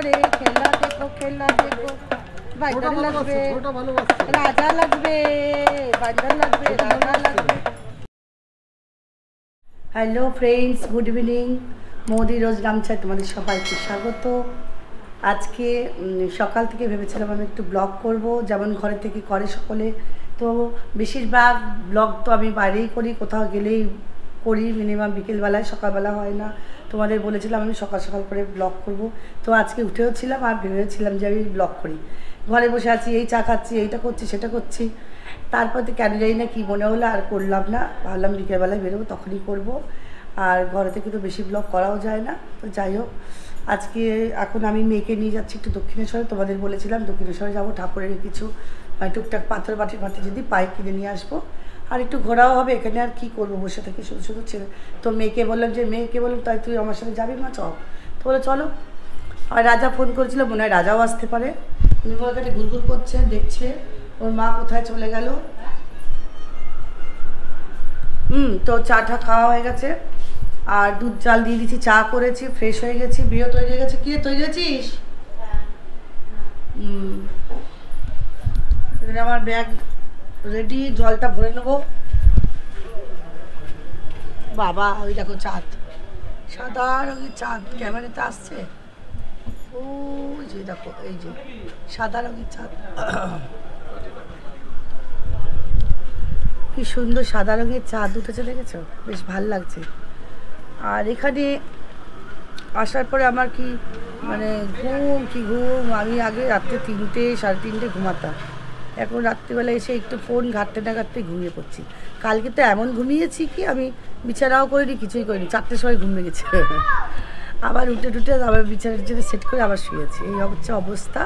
রে খেলা দেখো বাইন্ডার লাগবে রাজা লাগবে বাইন্ডার লাগবে রাজা লাগবে। Hello friends, good evening. মোদি রোজ রামচায় তোমাদের সবাইকে স্বাগত। আজকে সকাল থেকে ভেবেছিলাম আমি একটু ব্লগ করব, যেমন ঘরে থেকে করে সকলে। তো বেশিরভাগ ব্লগ তো আমি বাইরেই করি, কোথাও গেলেই করি, মিনিমাম বিকেলবেলায়, সকালবেলা হয় না। তোমাদের বলেছিলাম আমি সকাল সকাল করে ব্লগ করব। তো আজকে উঠেও ছিলাম আর ভেবেছিলাম যে আমি ব্লগ করি। ঘরে বসে আছি, এই চা খাচ্ছি, এইটা করছি সেটা করছি। তারপর তো কেন জানি না কী মনে হলো আর করলাম না, ভাবলাম বিকেলবেলায় বেরোবো তখনই করব। আর ঘরে থেকে তো বেশি ব্লগ করাও যায় না। তো যাই হোক, আজকে এখন আমি মেয়েকে নিয়ে যাচ্ছি একটু দক্ষিণেশ্বরে। তোমাদের বলেছিলাম দক্ষিণেশ্বরে যাবো, ঠাকুরের কিছু টুকটাক পাথর বাটি যদি পাই কিনে নিয়ে আসবো, আর একটু ঘোরাও হবে। এখানে আর কি করবো, বসে থেকে শুধু শুধু ছেলে। তো মেয়েকে বললাম তাই তুই আমার সাথে যাবি মা, চল। তো বলে চলো। আর রাজা ফোন করেছিল, মনে হয় রাজাও আসতে পারে। ওখানে ঘুরঘুর করছে, দেখছে ওর মা কোথায় চলে গেল। তো চাটা খাওয়া হয়ে গেছে, আর দুধ চাল দিয়ে দিচ্ছি, চা করেছি, ফ্রেশ হয়ে গেছি, বিয়ে তৈরি হয়ে গেছে। কি তৈরি হয়েছিস? এখানে আমার ব্যাগ রেডি, জলটা ভরে নেবো। বাবা ওই দেখো চাঁদ, সাদা রঙের চাঁদ ক্যামেরাতে আসছে। ওই যে দেখো, এই যে সাদা রঙের চাঁদ, কি সুন্দর সাদা রঙের চাঁদ উঠেছে, দেখেছো? বেশ ভাল লাগছে। আর এখানে আসার পরে আমার কি মানে ঘুম। আমি আগে রাত্রে 3টে সাড়ে 3টে ঘুমাতাম, এখন রাত্রিবেলা এসে একটু ফোন ঘাঁটতে না ঘাঁটতে ঘুমিয়ে পড়ছি। কালকে তো এমন ঘুমিয়েছি কি আমি বিছানাও করিনি, কিছুই করিনি, 4টের সময় ঘুমিয়ে গেছে। আবার উঠে আবার বিছানার জন্য সেট করে আবার শুয়েছি, এই হচ্ছে অবস্থা।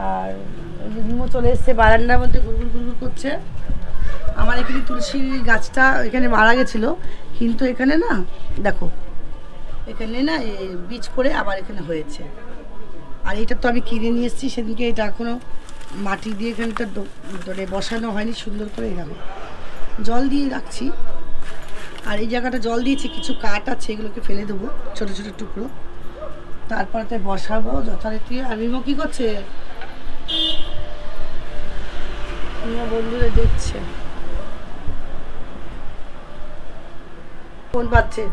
আর নিমো চলে এসছে বারান্দার মধ্যে, গুড়গুড় করছে। আমার এখানে তুলসী গাছটা এখানে মারা গেছিলো, কিন্তু এখানে না দেখো, এখানে না বীজ করে আবার এখানে হয়েছে। আর এটা তো আমি কিনে নিয়ে এসেছি সেদিনকে, এটা এখনও মাটি দিয়ে এখানটা ধরে বসানো হয়নি সুন্দর করে। এরকম জল দিয়ে রাখছি, আর এই জায়গাটা জল দিয়েছি, কিছু কাঠ আছে এগুলোকে ফেলে দেবো ছোটো ছোটো টুকরো, তারপরে বসাবো যথারীতি। আর মিমো কী করছে? মিমো বন্ধুরা দেখছে, ফোন পাচ্ছে,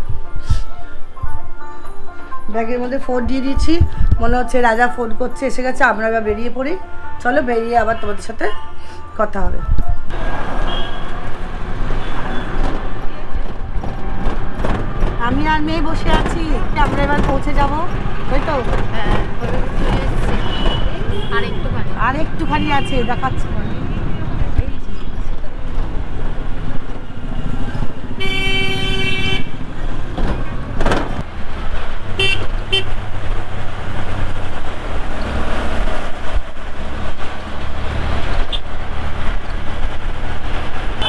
ব্যাগের মধ্যে ফোন দিয়ে দিয়েছি, মনে হচ্ছে রাজা ফোন করছে, এসে গেছে। আমরা এবার বেরিয়ে পড়ি, চলো, বেরিয়ে আবার তোমাদের সাথে কথা হবে। আমি আর মেয়ে বসে আছি, আমরা এবার পৌঁছে যাবো, তাই তো? আর একটুখানি আছে, দেখাচ্ছি।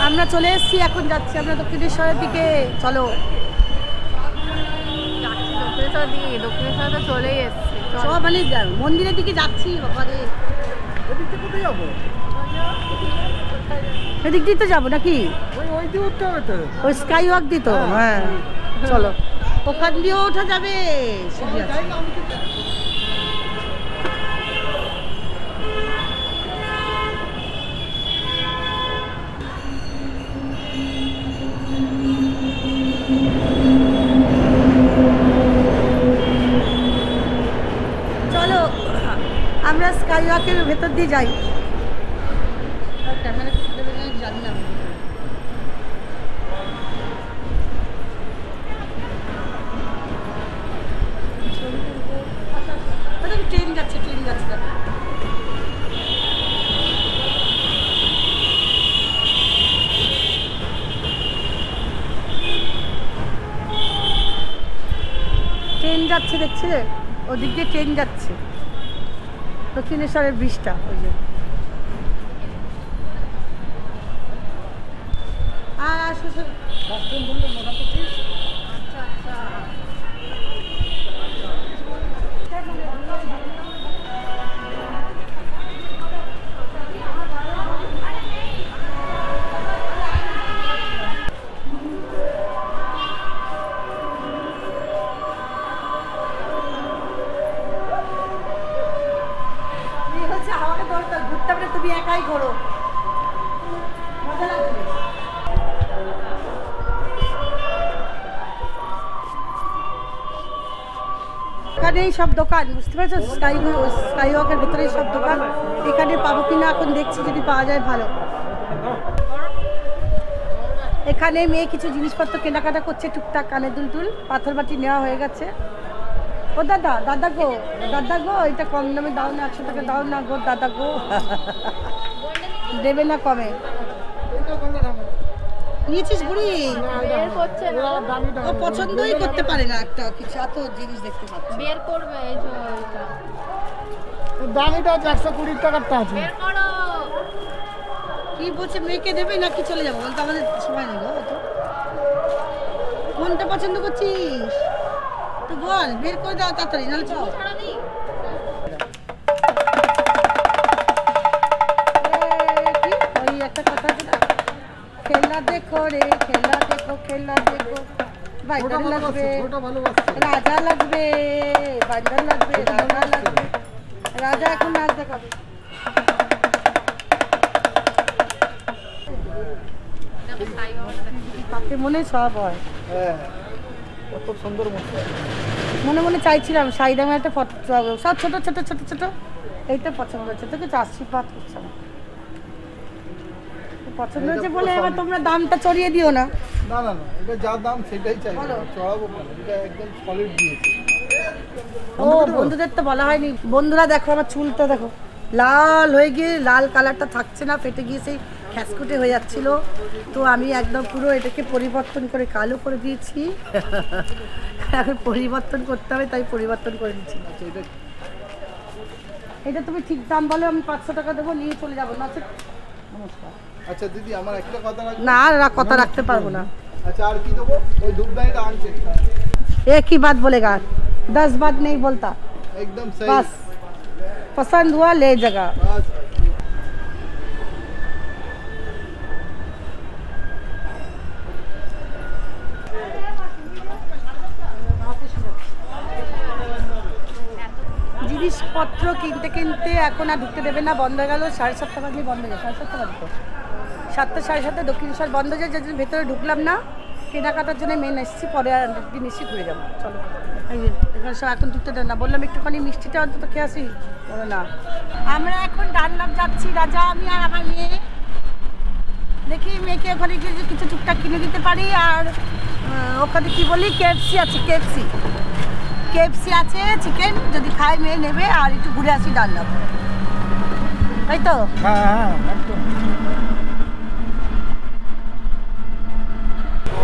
আমরা চলে এসেছি, এখন যাচ্ছি আমরা দক্ষিণেশ্বরের দিকে। চলো, দক্ষিণেশ্বর তো চলেই এসছি, সব মানে মন্দিরের দিকে যাচ্ছি। ওখানে ওদিক থেকে কোথায় যাবো? এদিক দিয়ে তো যাবো নাকি? ওই দিয়ে উঠতে হবে তো, ওই স্কাই ওয়াক দিয়ে তো। হ্যাঁ চলো, ওখান দিয়েও ওঠা যাবে। চলো আমরা স্কাই ওয়াকের ভেতর দিয়ে যাই। জানি না, ট্রেন যাচ্ছে, ট্রেন যাচ্ছে। ট্রেন যাচ্ছে, দেখছে ওদিক দিয়ে ট্রেন যাচ্ছে, দক্ষিণেশ্বরের ব্রিজটা ওই যে। আর আসো, মোটামুটি আচ্ছা আচ্ছা। এখানেই সব দোকান, বুঝতে পারছো? স্কাই ওয়াকের ভেতরেই সব দোকান। এখানে পাবো কিনা এখন দেখছি, যদি পাওয়া যায় ভালো। এখানে মেয়ে কিছু জিনিসপত্র কেনাকাটা করছে টুকটাক, কানে দুল পাথর বাটি নেওয়া হয়ে গেছে। ও দাদা গো এটা কম দামে দাও না, 100 টাকা দাও না গো দাদা গো। দেবে না কমে? নিয়েছিস বুড়ি? ও পছন্দই করতে পারে না একটা কিছু, এত জিনিস দেখতে পাচ্ছে। বের করবে দামিটা 120 টাকারটা আছে। কি বলছে, মেয়েকে দেবে নাকি চলে যাবো? বলতো আমাদের সময় নেই গো। কোনটা পছন্দ করছিস তো বল, বের করে দাও তাড়াতাড়ি, নাহলে চল। ওই একটা কথা আছে না, খেলা দেখো রে খেলা দেখো, খেলা দেখো। বাইন্ডার লাগবে, রাজা লাগবে, বাইন্ডার লাগবে, রাজা লাগবে। রাজা এখন নাচ দেখাবে। তাকে মনে সব হয়। কত সুন্দর মনে মনে চাইছিলাম সাইদামে একটা ফটো, সব ছোট ছোট ছোট ছোট। এইটা পছন্দ হচ্ছে, তোকে আশীর্বাদ করছে না, পছন্দ হচ্ছে বলে এবার তোমরা দামটা চড়িয়ে দিও না। না না না, এটা যা দাম সেটাই চাই, চড়াবো কেন? এটা একদম সলিড দিয়েছে। ও বন্ধুদের তো বলা হয়নি। বন্ধুরা দেখো আমার চুলটা দেখো, লাল হয়ে গিয়ে লাল কালারটা থাকছে না, ফেটে গিয়ে সেই খ্যাসকুটে হয়ে যাচ্ছিল। তো আমি একদম পুরো এটাকে পরিবর্তন করে কালো করে দিয়েছি। এখন পরিবর্তন করতে হবে, তাই পরিবর্তন করে দিচ্ছি। এটা তুমি ঠিক দাম বলো, আমি 500 টাকা দেবো, নিয়ে চলে যাবো। নমস্কার। আচ্ছা দিদি, আমার একটা কথা রাখবে না, কথা রাখতে পারবো না। আচ্ছা আর কি দেবো? ওই ধূপদানিটা আনছে। एक ही बात बोलेगा, 10 बात नहीं बोलता। एकदम सही। बस पसंद हुआ ले जगह। জিনিসপত্র কিনতে কিনতে এখন আর ঢুকতে দেবে না, বন্ধ হয়ে গেল। 7:30 বাজে বন্ধ হয়ে যায়, 7:30 বাজে তো 7টা 7:30 দক্ষিণেশ্বর বন্ধ হয়ে যায়, যার জন্য ভেতরে ঢুকলাম না। কেনাকাটার জন্য মেন এসেছি, পরে আর একদিন এসে ঘুরে যাবো। চলো, এই যে এখানে সব এখন ঢুকতে দেন না, বললাম একটুখানি মিষ্টিটা অন্তত খেয়ে আসি, বলো না। আমরা এখন ডানলাম যাচ্ছি, রাজা, আমি আর আমার মেয়ে। দেখি মেয়েকে ওখানে গিয়ে কিছু টুকটাক কিনে দিতে পারি। আর ওখানে কি বলি, KFC আছে, KFC আছে, চিকেন যদি খায় মেয়ে নেবে। আর একটু ঘুরে আসি ডানলাম, তাই তো? হ্যাঁ একদম।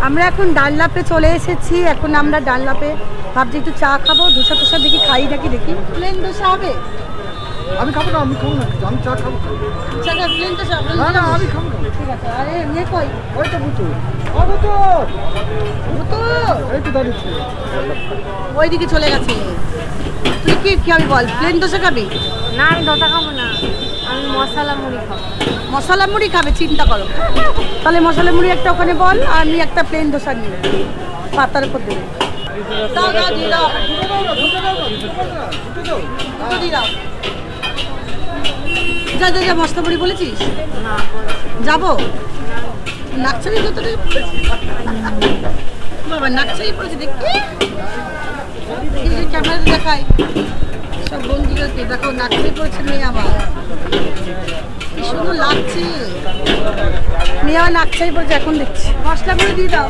আমরা এখন ডানলাপে চলে এসেছি। এখন আমরা ডানলাপে ভাবছি একটু চা খাবো, ধোসা টোসা দেখি খাই নাকি, দেখি। প্লেন ধোসা হবে? আমি খাবো না, আমি খাবো না, আমি চা খাবো। প্লেন ধোসা? না না, আমি খাবো না। ঠিক আছে। আরে মেয়ে কই? ওই তো বুতু, এই তো দাঁড়িয়েছি। ওইদিকে চলে গেছে। তুই কি খাবি বল? প্লেন ধোসা খাবি? না, আমি ধোসা খাবো না, আমি মশলা মুড়ি খাবো। মশলা মুড়ি খাবে? চিন্তা করো। তাহলে মশলা মুড়ি একটা ওখানে বল, আর আমি একটা প্লেন ধোসা নিয়ে পাতার উপর দেবো। যা মশলা মুড়ি বলেছিস? যাবো? নাকছাড়ি তো বাবা, নাকছাড়ি পড়েছে দেখি, ক্যামেরাতে দেখাই সব বন্ধুদেরকে। দেখো নাকছাড়ি পড়েছে মেয়ে আমার, কি সুন্দর লাগছে। মেয়ে আমার নাকছাড়ি পড়েছে, এখন দেখছি। মশলা মুড়ি দিয়ে দাও।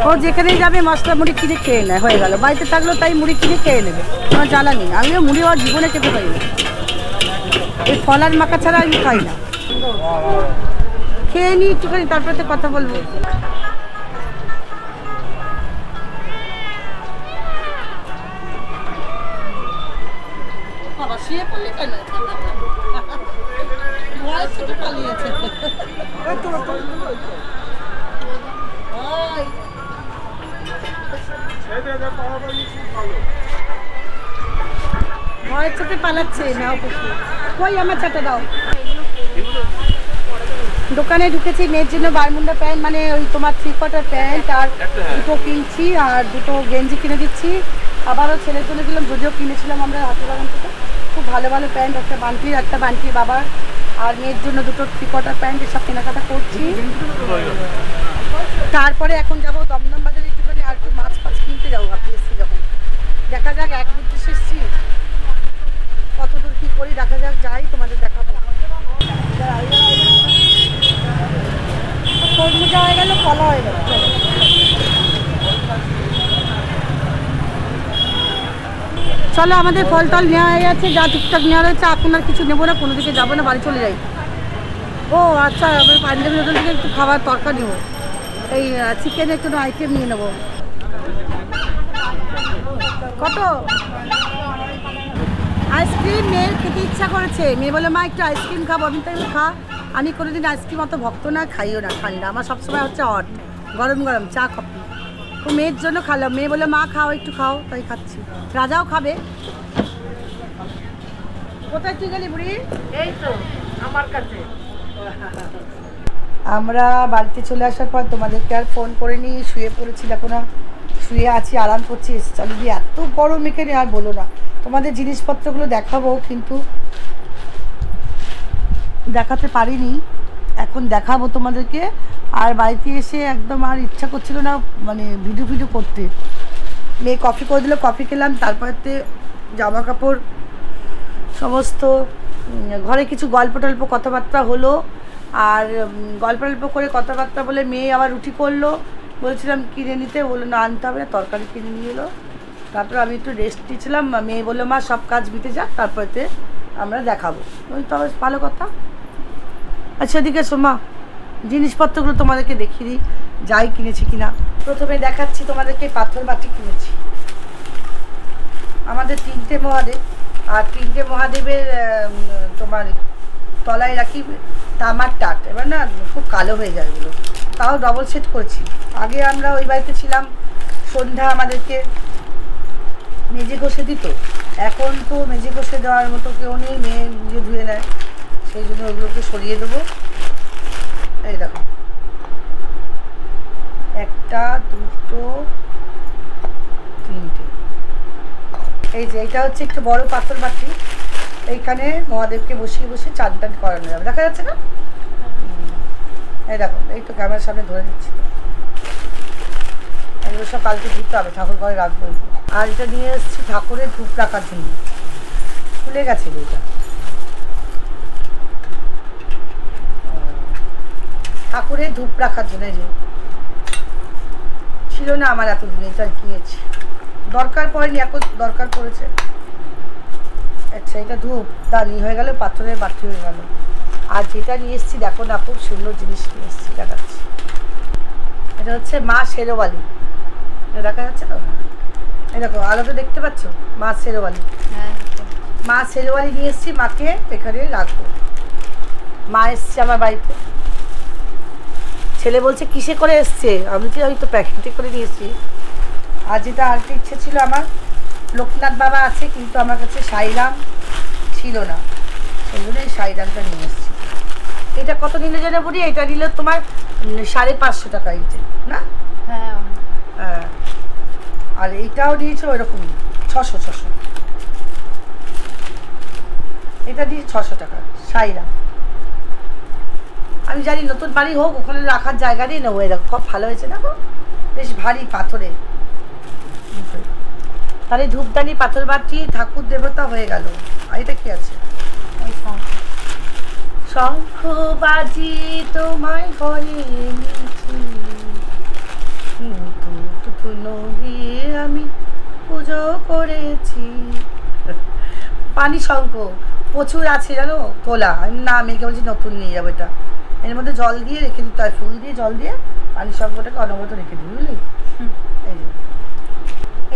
ও যেখানেই যাবে মশলা মুড়ি কিনে খেয়ে নেয়, হয়ে গেল। বাড়িতে থাকলেও তাই মুড়ি কিনে খেয়ে নেবে, আমার জ্বালা নেই। আমিও মুড়ি আর জীবনে খেতে পারি না, এই ফল আর মাখা ছাড়া আমি খাই না। খেয়ে নিই একটুখানি, তারপরে তো কথা বলবো। বাবা শুয়ে পড়লি কেন? পালিয়েছে। ভয়ের চোখে পালাচ্ছে। নাও কই আমার চাটা দাও। দোকানে ঢুকেছি মেয়ের জন্য বারমুন্ডা প্যান্ট, মানে ওই তোমার 3/4 প্যান্ট আর দুটো কিনছি, আর দুটো গেঞ্জি কিনে দিচ্ছি। আবারও ছেলের জন্য গেলাম, যদিও কিনেছিলাম আমরা হাতে বাগান থেকে। খুব ভালো ভালো প্যান্ট, একটা বান্টির বাবার, আর মেয়ের জন্য দুটো 3/4 প্যান্ট, এসব কেনাকাটা করছি। তারপরে এখন যাবো দমদম বাজারে একটুখানি, আর একটু মাছ কিনতে যাবো ভাবছি এসছি যখন। দেখা যাক, এক উদ্দেশ্যে এসেছি, কত দূর কী করি দেখা যাক, যাই তোমাদের দেখাবো। তরমুজা হয়ে গেল, কলা হয়ে গেল। চলো আমাদের ফল টল নেওয়া হয়ে গেছে, যা টুকটাক নেওয়া হয়েছে, এখন আর কিছু নেবো না, কোনো দিকে যাবো না, বাড়ি চলে যাই। ও আচ্ছা, আমি পাঞ্জাবি হোটেল থেকে একটু খাবার তরকা নেবো, এই চিকেনের একটু আইটেম নিয়ে নেবো। কত? আইসক্রিম মেয়ের খেতে ইচ্ছা করেছে, মেয়ে বলে মা একটু আইসক্রিম খাবো। আমি তাহলে খা। আমি কোনোদিন আইসক্রিম অত ভক্ত না, খাইও না ঠান্ডা, আমার সবসময় হচ্ছে হট, গরম গরম চা কফি। তো মেয়ের জন্য খালাম, মেয়ে বলে মা খাও একটু খাও, তাই খাচ্ছি। রাজাও খাবে। কোথায় তুই গেলি বুড়ি? এই তো আমার কাছে। আমরা বাড়িতে চলে আসার পর তোমাদেরকে আর ফোন করিনি, শুয়ে পড়েছি, দেখো না শুয়ে আছি, আরাম করছি। চলো দিয়ে এত গরম এখানে আর বলো না। তোমাদের জিনিসপত্রগুলো দেখাবো কিন্তু দেখাতে পারিনি, এখন দেখাবো তোমাদেরকে। আর বাড়িতে এসে একদম আর ইচ্ছা করছিল না মানে ভিডিও করতে। মেয়ে কফি করে দিল, কফি খেলাম, তারপরে জামা কাপড় সমস্ত, ঘরে কিছু গল্প টল্প কথাবার্তা হলো। আর গল্প করে কথাবার্তা বলে মেয়ে আবার রুটি করলো, বলছিলাম কিনে নিতে, বললো না আনতে হবে না, তরকারি কিনে নিয়ে এলো। তারপর আমি একটু রেস্ট নিয়েছিলাম, মেয়ে বললো মা সব কাজ মিটে যাক তারপরে আমরা দেখাবো। ওই তো ভালো কথা। আচ্ছা এদিকে সোমা, জিনিসপত্রগুলো তোমাদেরকে দেখিয়ে দিই, যাই কিনেছি কিনা। প্রথমে দেখাচ্ছি তোমাদেরকে পাথর বাটি কিনেছি। আমাদের 3টে মহাদেব, আর 3টে মহাদেবের তোমার তলায় রাখি তামার টাট। এবার না খুব কালো হয়ে যায় এগুলো, তাও ডবল সেট করেছি। আগে আমরা ওই বাড়িতে ছিলাম, সন্ধ্যা আমাদেরকে মেজে ঘষে দিত, এখন তো মেজে ঘষে দেওয়ার মতো কেউ নেই, মেয়ে নিজে ধুয়ে নেয়, সেই জন্য ওগুলোকে সরিয়ে দেবো। এই দেখো, 1টা 2টো 3টে। এই যে এটা হচ্ছে একটু বড় পাথর বাটি, এইখানে মহাদেবকে বসিয়ে চান টান করানো যাবে, দেখা যাচ্ছে না? এই দেখো, এই তো ক্যামেরার সামনে ধরে দিচ্ছি। এগুলো সব কালকে ধুতে হবে, ঠাকুর ঘরে রাখবো। আর এটা নিয়ে এসেছি ঠাকুরের ধূপ রাখার জন্য, খুলে গেছে এটা, ঠাকুরের ধূপ রাখার জন্য। যে ছিল না আমার এতদিন, এটা কিনেছি, দরকার পড়েনি, এখন দরকার পড়েছে। আচ্ছা এটা ধূপ দানি হয়ে গেল, পাথরের বাটি হয়ে গেল। আর যেটা নিয়ে এসেছি দেখো না, খুব সুন্দর জিনিস নিয়ে এসেছি, দেখাচ্ছি। এটা হচ্ছে মা শেরোয়ালি, দেখা যাচ্ছে না? এই দেখো আলোটা দেখতে পাচ্ছ, মা শেরোয়ালি। মা শেরোয়ালি নিয়ে এসেছি, মাকে এখানে রাখবো। মা এসছে আমার বাড়িতে, ছেলে বলছে কিসে করে এসছে, আমি যে হয়তো প্যাকেটে করে নিয়ে এসেছি। আর যেটা আরেকটা ইচ্ছে ছিল আমার, লোকনাথ বাবা আছে কিন্তু আমার কাছে সাইরাম ছিল না, সেই জন্য এই সাইরামটা নিয়ে এসেছি। এটা কত নিলে জানে বুড়ি? এটা নিলে তোমার 550 টাকা এইটা না? হ্যাঁ। আর এইটাও নিয়েছে ওইরকমই 600। এটা দিয়ে 600 টাকা সাইরাম। আমি জানি নতুন বাড়ি হোক, ওখানে রাখার জায়গা নেই না। দেখো খুব ভালো হয়েছে, দেখো বেশ ভারী পাথরে। তাহলে ধূপদানি পাথর বাটি ঠাকুর দেবতা হয়ে গেল। আর এটা কি আছে? শঙ্খ বাজি তোমায় ঘরে এনেছি, দিয়ে আমি পুজো করেছি। পানি শঙ্খ প্রচুর আছে জানো, তোলা না, মেয়েকে বলছি নতুন নিয়ে যাবো। এটা এর মধ্যে জল দিয়ে রেখে দিতে হয়, ফুল দিয়ে জল দিয়ে পানি শঙ্খটাকে অনবরত রেখে দিই, বুঝলি?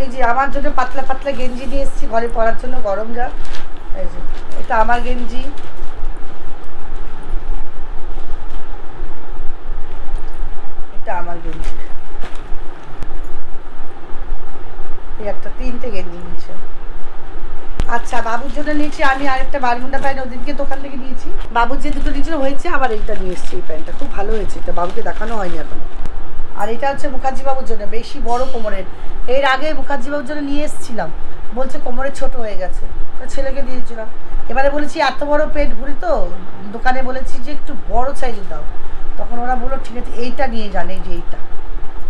এই যে আমার জন্য পাতলা পাতলা গেঞ্জি নিয়ে এসেছি ঘরে পরার জন্য, গরম যা। এই যে এটা আমার গেঞ্জি, এটা আমার গেঞ্জি, এই একটা 3টে গেঞ্জি নিয়েছে। আচ্ছা বাবুর জন্য নিয়েছি আমি আরেকটা বারমুন্ডা প্যান্ট, ওদিনকে দোকান থেকে নিয়েছি। বাবুর যে দুটো নিচে হয়েছে, আবার এইটা নিয়ে এসেছি। এই প্যান্টটা খুব ভালো হয়েছে, এটা বাবুকে দেখানো হয়নি এখনো। আর এটা হচ্ছে মুখার্জি বাবুর জন্য, বেশি বড় কোমরের। এর আগে মুখার্জি বাবুর জন্য নিয়ে এসেছিলাম, বলছে কোমরে ছোট হয়ে গেছে, তো ছেলেকে দিয়েছিলাম। এবারে বলেছি এত বড় পেট ভরি তো, দোকানে বলেছি যে একটু বড় সাইজের দাও, তখন ওরা বললো ঠিক আছে এইটা নিয়ে যান, এই যে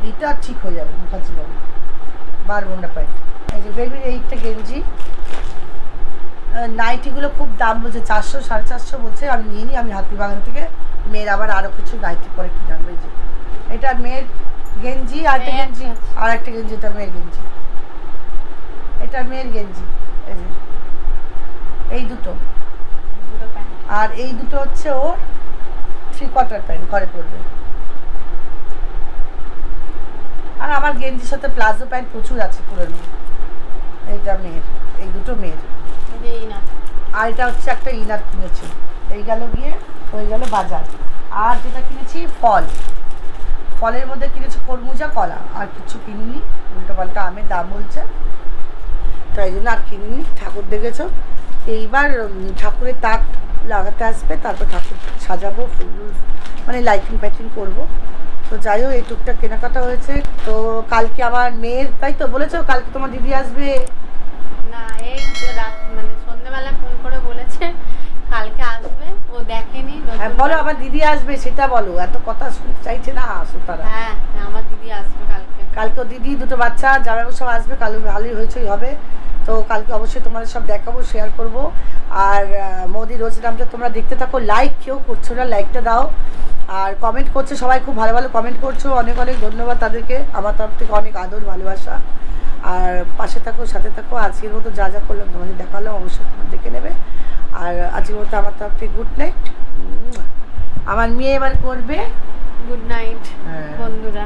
এইটা ঠিক হয়ে যাবে মুখার্জি বাবু। Bermuda pant. এই যে বেবির এইটা গেঞ্জি, নাইটিগুলো খুব দাম বলছে, 400 450 বলছে। আমি নিয়ে নিই, আমি হাতিবাগান থেকে মেয়ের আবার আরও কিছু নাইটি পরে কিনে আনবো। এই যে এটা মেয়ের গেঞ্জি, আর একটা গেঞ্জি, আর একটা গেঞ্জি, এটা মেয়ের গেঞ্জি, এটা মেয়ের গেঞ্জি। এই যে এই দুটো, আর এই দুটো হচ্ছে ওর 3/4 প্যান্ট, ঘরে পরবে। আর আমার গেঞ্জির সাথে প্লাজো প্যান্ট প্রচুর আছে পুরনো। এইটা মেয়ের, এই দুটো মেয়ের। আর এটা হচ্ছে একটা ইনার কিনেছি। এই গেল গিয়ে হয়ে গেল বাজার। আর যেটা কিনেছি ফল, ফলের মধ্যে কিনেছি খরমুজা, কলা, আর কিছু কিনিনি। উল্টো পাল্টা আমের দাম বলছে, তাই জন্য আর কিনিনি। ঠাকুর দেখেছো, এইবার ঠাকুরের তাক লাগাতে আসবে, তারপর ঠাকুর সাজাবো, ফুল মানে লাইটিং ফাইটিং করবো। তো যাই হোক, এই টুকটাক কেনাকাটা হয়েছে। তো কালকে আমার মেয়ের, তাই তো বলেছো কালকে তোমার দিদি আসবে? না, এই রাত মানে সন্ধ্যাবেলা ফোন করে বলেছে কালকে আসবে, ও দেখেনি। হ্যাঁ বলো, আমার দিদি আসবে সেটা বলো, এত কথা শুনতে চাইছে না, আসো তারা। হ্যাঁ, আমার দিদি আসবে কালকে। কালকে দিদি, দুটো বাচ্চা, জামাইবাবু সব আসবে, কাল ভালোই হয়েছেই হবে। তো কালকে অবশ্যই তোমাদের সব দেখাবো, শেয়ার করব। আর মোদি রোজ নামটা তোমরা দেখতে থাকো। লাইক কেউ করছো না, লাইকটা দাও। আর কমেন্ট করছো সবাই, খুব ভালো ভালো কমেন্ট করছো, অনেক অনেক ধন্যবাদ তাদেরকে, আমার তরফ থেকে অনেক আদর ভালোবাসা। আর পাশে থাকো, সাথে থাকো। আজকের মতো যা যা করলাম তোমাদের দেখালাম, অবশ্যই তোমরা দেখে নেবে। আর আজকের মতো আমার তরফ থেকে গুড নাইট। আমার মেয়ে এবার করবে গুড নাইট হ্যাঁ বন্ধুরা।